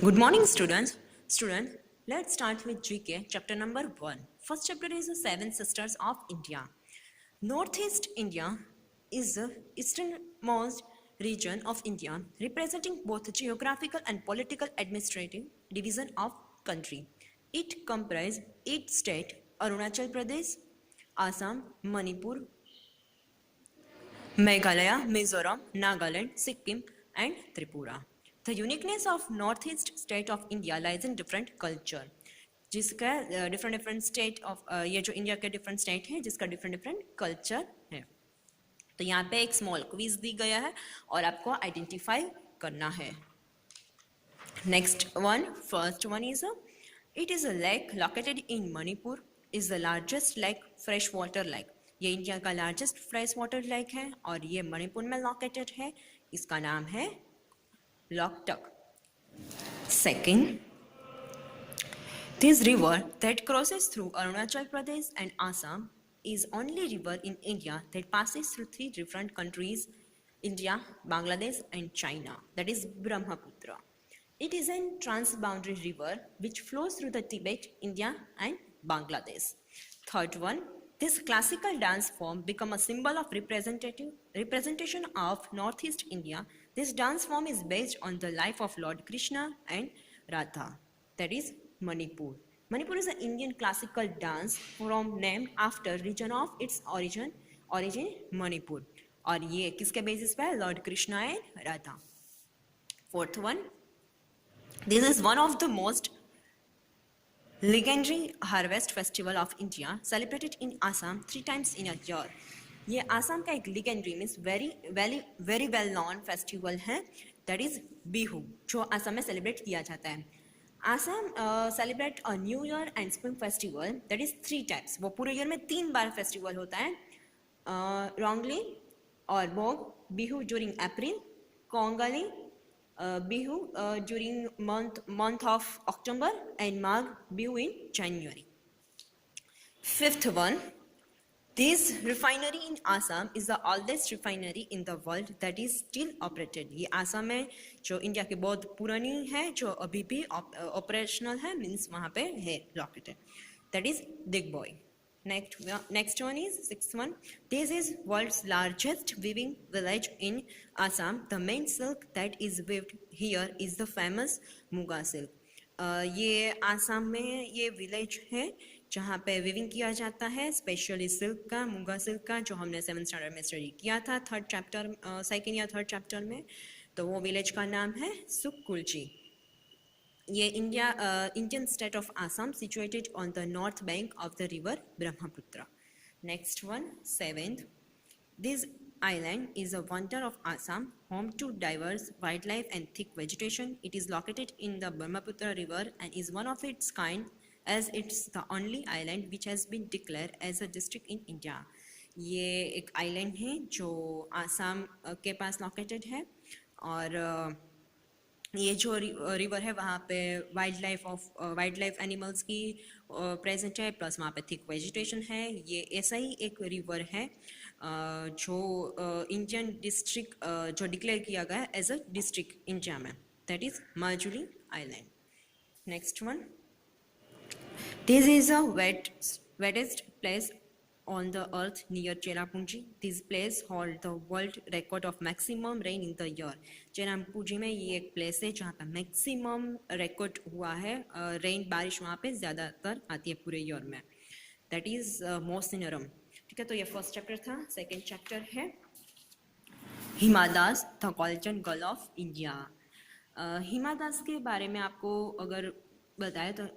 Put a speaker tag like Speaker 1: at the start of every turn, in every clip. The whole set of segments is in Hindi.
Speaker 1: Good morning, students. Let's start with GK, chapter number 1. First chapter is the Seven Sisters of India. Northeast India is the easternmost region of India, representing both geographical and political administrative division of country. It comprises 8 states: Arunachal Pradesh, Assam, Manipur, Meghalaya, Mizoram, Nagaland, Sikkim, and Tripura. The uniqueness of northeast state of India lies in different culture. जिसका डिफरेंट स्टेट ऑफ ये जो इंडिया के डिफरेंट स्टेट है जिसका डिफरेंट कल्चर है. तो यहाँ पे एक स्मॉल क्विज दी गया है और आपको आइडेंटिफाई करना है. Next one, first one is it is a lake located in Manipur, is the largest lake, fresh water lake. ये इंडिया का लार्जेस्ट फ्रेश वाटर लेक है और ये मणिपुर में लोकेटेड है. इसका नाम है Loktak. Second, this river that crosses through Arunachal Pradesh and Assam is only river in India that passes through 3 different countries: India, Bangladesh and China. That is Brahmaputra. It is a transboundary river which flows through the Tibet, India and Bangladesh. Third one, this classical dance form become a symbol of representation of Northeast India. This dance form is based on the life of Lord Krishna and Radha. That is Manipur. Manipur is an Indian classical dance form named after region of its origin Manipur. और ये किसके बेसिस पे है? Lord Krishna and Radha. Fourth one, this is one of the most legendary harvest festival of India, celebrated in Assam 3 times in a year. ये आसाम का एक legendary means very well known festival है, that is बिहू, जो आसाम में सेलिब्रेट किया जाता है. Assam celebrate a new year and spring festival, that is 3 times. वो पूरे ईयर में 3 बार फेस्टिवल होता है. रोंगली और Bohag Bihu during April, Kongali Bihu during month of October and Magh Bihu in January. Fifth one, this refinery in Assam is the oldest refinery in the world that is still operated. ये आसाम में जो इंडिया की बहुत पुरानी है जो अभी भी ऑपरेशनल है, मीन्स वहाँ पे है located. That is Digboy. Next one is sixth one. This is world's largest weaving village in Assam. The main silk that is weaved here is the famous Muga silk. ये आसाम में ये विलेज है जहाँ पे विविंग किया जाता है, स्पेशली सिल्क का, मुगा सिल्क का, जो हमने 7th स्टैंडर्ड में स्टडी किया था सेकेंड या थर्ड चैप्टर में. तो वो विलेज का नाम है सुकुलची. ये Indian state of Assam, situated on the north bank of the river Brahmaputra. Next one, seventh, this island is a wonder of Assam, home to diverse wildlife and thick vegetation. It is located in the Brahmaputra river and is one of its kind, as it's the only island which has been declared as a district in India. ये एक island है जो आसाम के पास located है और ये जो रिवर है वहाँ पे वाइल्ड लाइफ एनिमल्स की प्रेजेंट है, प्लस वहाँ पे थिक वेजिटेशन है. ये ऐसा ही एक रिवर है जो इंडियन डिस्ट्रिक्ट जो डिक्लेयर किया गया है एज अ डिस्ट्रिक्ट इंडिया में, that is Majuli island. Next one, this is a wettest place on the earth near Cherrapunji. This place hold the world record of maximum rain in the year. Cherrapunji में ये एक प्लेस है जहाँ पे मैक्सिमम रिकॉर्ड हुआ है रेन, बारिश वहाँ पे ज़्यादातर आती है पूरे ईयर में. That is Mawsynram. ठीक है, तो ये फर्स्ट चैप्टर था. सेकेंड चैप्टर है Hima Das, the golden girl of India. Hima Das के बारे में आपको अगर बताए तो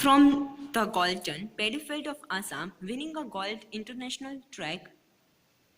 Speaker 1: from the Golden Battlefield of Assam, winning a gold international track,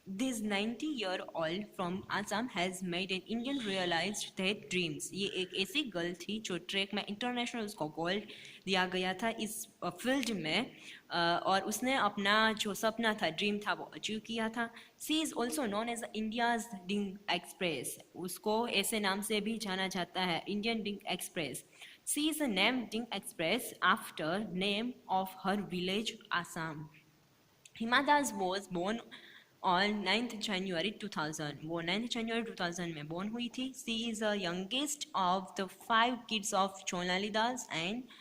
Speaker 1: this 90-year-old from Assam has made an Indian realized their dreams. ये एक ऐसी गर्ल थी जो ट्रैक में इंटरनेशनल उसको गोल्ड दिया गया था इस फील्ड में और उसने अपना जो सपना था, ड्रीम था, वो अचीव किया था. She is also known as India's Dhing express. उसको ऐसे नाम से भी जाना जाता है, Indian Dhing express. She is named Ding Express after name of her village Assam. Hima Das was born on 9th January 2000. वो 9th January 2000 में born हुई थी. She is the youngest of the 5 kids of Chonali Das and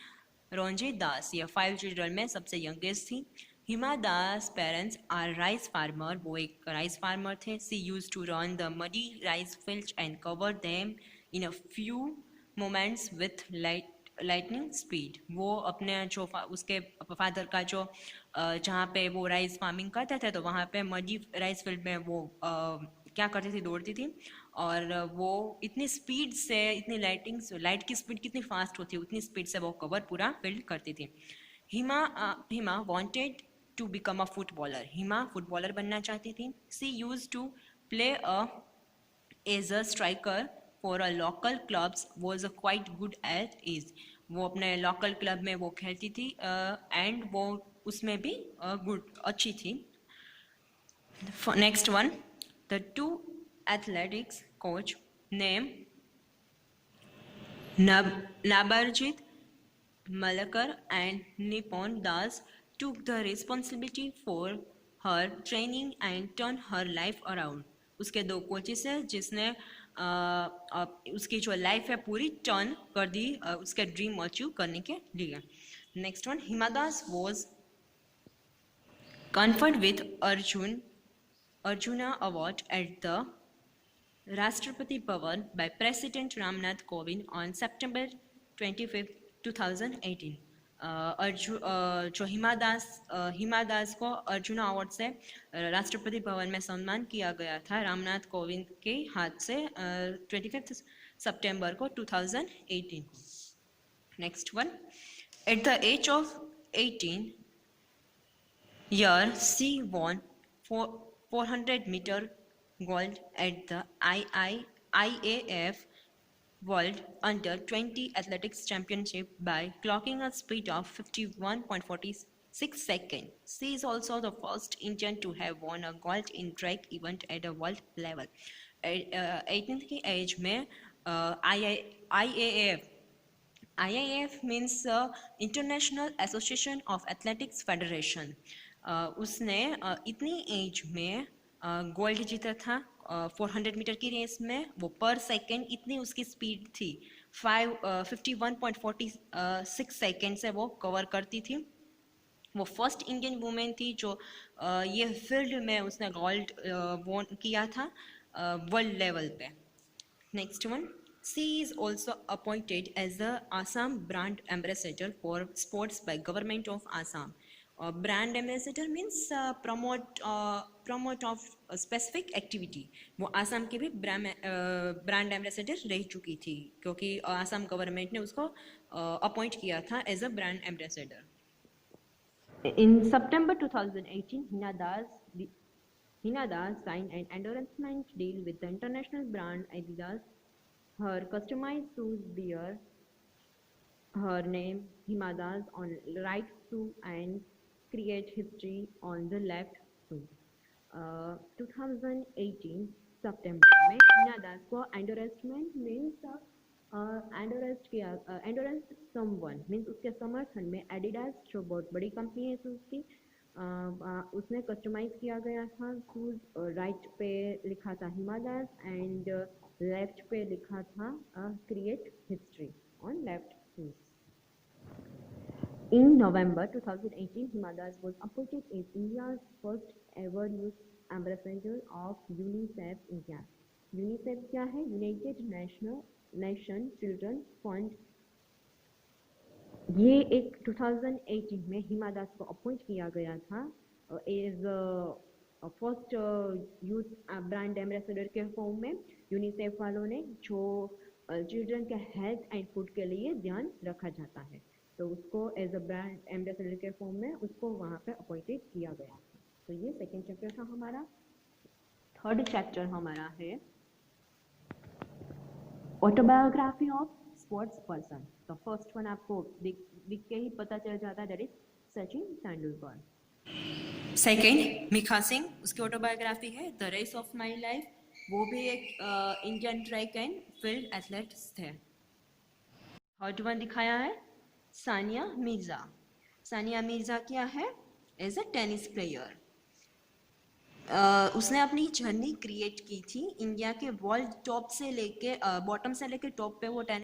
Speaker 1: Ronjit Das. ये 5 children में सबसे youngest थी. Hima Das parents are rice farmer. वो एक राइस फार्मर थे. She used to run the muddy rice field and cover them in a few moments with lightning speed. वो अपने जो उसके फादर का जो जहाँ पे वो राइस फार्मिंग करते थे तो वहाँ पे मडी राइस फील्ड में वो क्या करती थी, दौड़ती थी. और वो इतनी स्पीड से, इतनी लाइट की स्पीड कितनी फास्ट होती है उतनी स्पीड से वो कवर पूरा फील्ड करती थी. Hima wanted to become a footballer. Hima footballer बनना चाहती थी. She used to play as a striker for a local clubs. Was a quite good at is. वो अपने लोकल क्लब में वो खेलती थी एंड वो उसमें भी गुड अच्छी थी. Next one, the two athletics coach name Nabarjit Malakar and Nipon Das took the responsibility for her training and turn her life around. उसके 2 कोचेस हैं जिसने उसकी जो लाइफ है पूरी टर्न कर दी उसके ड्रीम अचीव करने के लिए. Next one, Hima Das was conferred with Arjuna Award at the Rashtrapati Bhavan by President Ramnath Kovind on September 25, 2018. जो हिमा दास को अर्जुना अवार्ड से राष्ट्रपति भवन में सम्मान किया गया था रामनाथ कोविंद के हाथ से 25 सितंबर को 2018. Next one, at the age of 18 year, she won 400-meter gold at the IAAF World Under-20 Athletics Championship by clocking a speed of 51.46 seconds. She is also the first Indian to have won a gold in track event at a world level. 18th की एज में IAAF means International Association of Athletics Federation. उसने इतनी एज में गोल्ड जीता था 400 मीटर की रेस में. वो पर सेकेंड इतनी उसकी स्पीड थी 51.46 सेकेंड से वो कवर करती थी. वो फर्स्ट इंडियन वुमेन थी जो ये फील्ड में उसने गोल्ड वॉन किया था वर्ल्ड लेवल पे. Next one, she is also appointed as the Assam brand ambassador for sports by government of Assam. Brand ambassador means promote of a specific activity. वो आसाम के भी ब्रांड एम्बेसडर रह चुकी थी क्योंकि आसाम गवर्नमेंट ने उसको अपॉइंट किया था as a brand ambassador. In September 2018, Hina Das signed an endorsement deal with the international brand Adidas. Her customized shoes bear her name Hima Das on right shoe and create history on the left shoe. 2018 सितंबर में हिना दास को endorsement means endurance someone means उसके समर्थन में एडिडास जो बहुत बड़ी कंपनी है शूज़ की उसने कस्टमाइज किया गया था शूज़. राइट पे लिखा था हिमा दास एंड लेफ्ट पे लिखा था create history on left shoes. In November 2018, Hima Das was appointed as India's first ever youth ambassador of UNICEF India. UNICEF क्या है? United Nation Children Fund. ये एक 2018 में हिमा दास को अपॉइंट किया गया था as first youth brand ambassador के फॉर्म में. यूनिसेफ वालों ने जो चिल्ड्रन के हेल्थ एंड फूड के लिए ध्यान रखा जाता है तो उसको एज अ ब्रांड एम्बेसडर के फॉर्म में उसको वहाँ पे अपॉइंटेड किया गया था. तो ये सेकेंड चैप्टर था हमारा. थर्ड चैप्टर हमारा है ऑटोबायोग्राफी ऑफ स्पोर्ट्स पर्सन. तो फर्स्ट वन आपको दिख के ही पता चल जाता है that is Sachin Tendulkar. Second Milkha Singh, उसकी ऑटोबायोग्राफी है the race of my life. वो भी एक Indian track and field athletes थे. थर्ड वन दिखाया है सानिया मिर्जा. सानिया मिर्जा क्या है? As a tennis player. उसने अपनी जर्नी क्रिएट की थी इंडिया के वर्ल्ड टॉप से लेके बॉटम से लेके टॉप पे वो 10